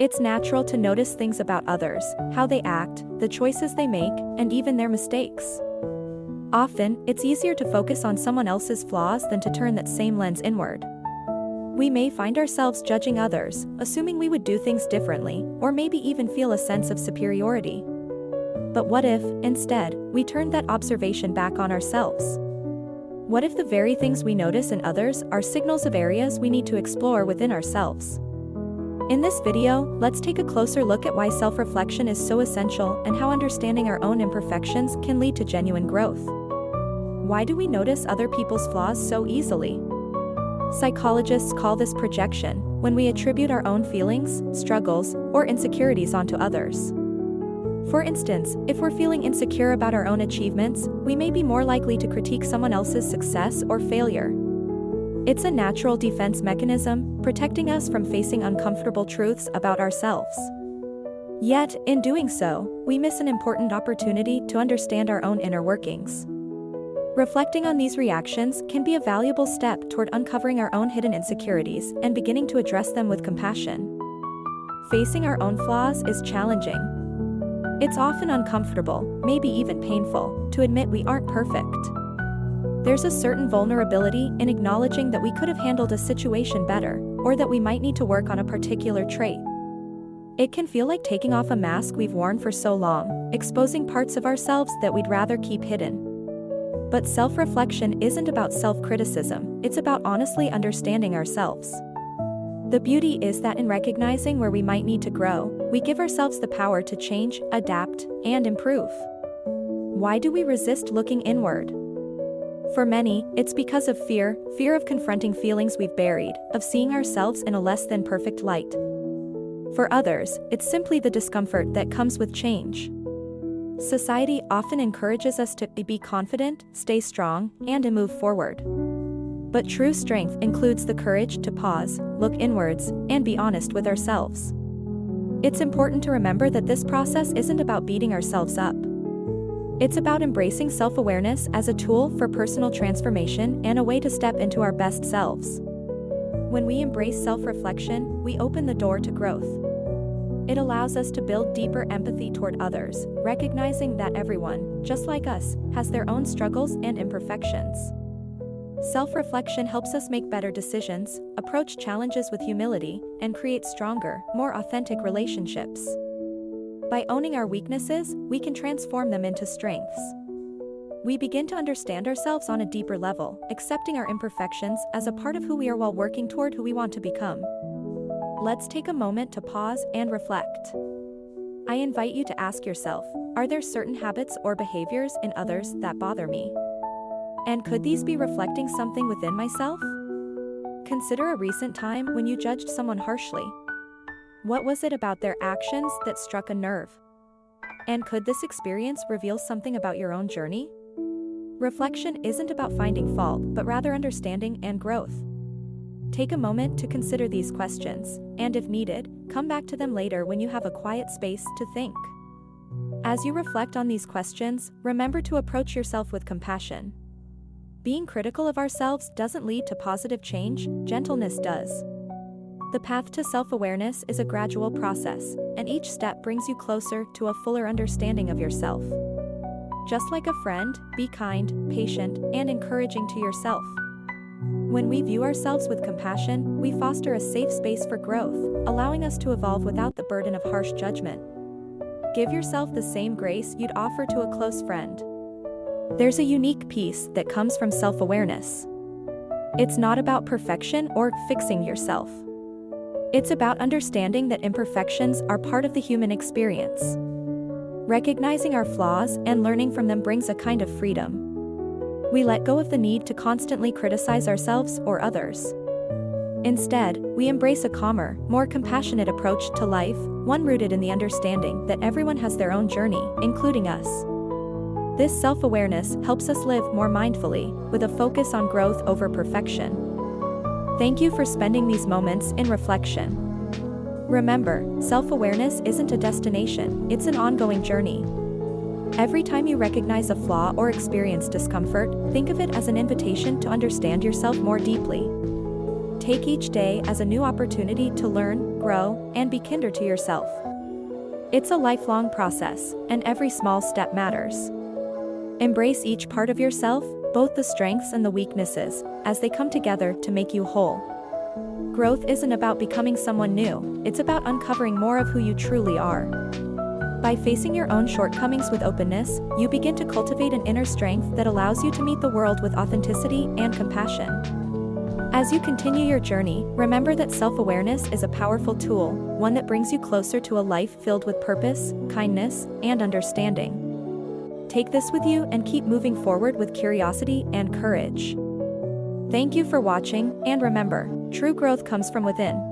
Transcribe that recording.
It's natural to notice things about others, how they act, the choices they make, and even their mistakes. Often, it's easier to focus on someone else's flaws than to turn that same lens inward. We may find ourselves judging others, assuming we would do things differently, or maybe even feel a sense of superiority. But what if, instead, we turned that observation back on ourselves? What if the very things we notice in others are signals of areas we need to explore within ourselves? In this video, let's take a closer look at why self-reflection is so essential and how understanding our own imperfections can lead to genuine growth. Why do we notice other people's flaws so easily? Psychologists call this projection, when we attribute our own feelings, struggles, or insecurities onto others. For instance, if we're feeling insecure about our own achievements, we may be more likely to critique someone else's success or failure. It's a natural defense mechanism, protecting us from facing uncomfortable truths about ourselves. Yet, in doing so, we miss an important opportunity to understand our own inner workings. Reflecting on these reactions can be a valuable step toward uncovering our own hidden insecurities and beginning to address them with compassion. Facing our own flaws is challenging. It's often uncomfortable, maybe even painful, to admit we aren't perfect. There's a certain vulnerability in acknowledging that we could have handled a situation better, or that we might need to work on a particular trait. It can feel like taking off a mask we've worn for so long, exposing parts of ourselves that we'd rather keep hidden. But self-reflection isn't about self-criticism, it's about honestly understanding ourselves. The beauty is that in recognizing where we might need to grow, we give ourselves the power to change, adapt, and improve. Why do we resist looking inward? For many, it's because of fear of confronting feelings we've buried, of seeing ourselves in a less than perfect light. For others, it's simply the discomfort that comes with change. Society often encourages us to be confident, stay strong, and move forward. But true strength includes the courage to pause, look inwards, and be honest with ourselves. It's important to remember that this process isn't about beating ourselves up. It's about embracing self-awareness as a tool for personal transformation and a way to step into our best selves. When we embrace self-reflection, we open the door to growth. It allows us to build deeper empathy toward others, recognizing that everyone, just like us, has their own struggles and imperfections. Self-reflection helps us make better decisions, approach challenges with humility, and create stronger, more authentic relationships. By owning our weaknesses, we can transform them into strengths. We begin to understand ourselves on a deeper level, accepting our imperfections as a part of who we are while working toward who we want to become. Let's take a moment to pause and reflect. I invite you to ask yourself, are there certain habits or behaviors in others that bother me? And could these be reflecting something within myself? Consider a recent time when you judged someone harshly. What was it about their actions that struck a nerve? And could this experience reveal something about your own journey? Reflection isn't about finding fault, but rather understanding and growth. Take a moment to consider these questions, and if needed, come back to them later when you have a quiet space to think. As you reflect on these questions, remember to approach yourself with compassion. Being critical of ourselves doesn't lead to positive change, gentleness does. The path to self-awareness is a gradual process, and each step brings you closer to a fuller understanding of yourself. Just like a friend, be kind, patient, and encouraging to yourself. When we view ourselves with compassion, we foster a safe space for growth, allowing us to evolve without the burden of harsh judgment. Give yourself the same grace you'd offer to a close friend. There's a unique peace that comes from self-awareness. It's not about perfection or fixing yourself. It's about understanding that imperfections are part of the human experience. Recognizing our flaws and learning from them brings a kind of freedom. We let go of the need to constantly criticize ourselves or others. Instead, we embrace a calmer, more compassionate approach to life, one rooted in the understanding that everyone has their own journey, including us. This self-awareness helps us live more mindfully, with a focus on growth over perfection. Thank you for spending these moments in reflection. Remember, self-awareness isn't a destination, it's an ongoing journey. Every time you recognize a flaw or experience discomfort, think of it as an invitation to understand yourself more deeply. Take each day as a new opportunity to learn, grow, and be kinder to yourself. It's a lifelong process, and every small step matters. Embrace each part of yourself, both the strengths and the weaknesses, as they come together to make you whole. Growth isn't about becoming someone new, it's about uncovering more of who you truly are. By facing your own shortcomings with openness, you begin to cultivate an inner strength that allows you to meet the world with authenticity and compassion. As you continue your journey, remember that self-awareness is a powerful tool, one that brings you closer to a life filled with purpose, kindness, and understanding. Take this with you and keep moving forward with curiosity and courage. Thank you for watching, and remember, true growth comes from within.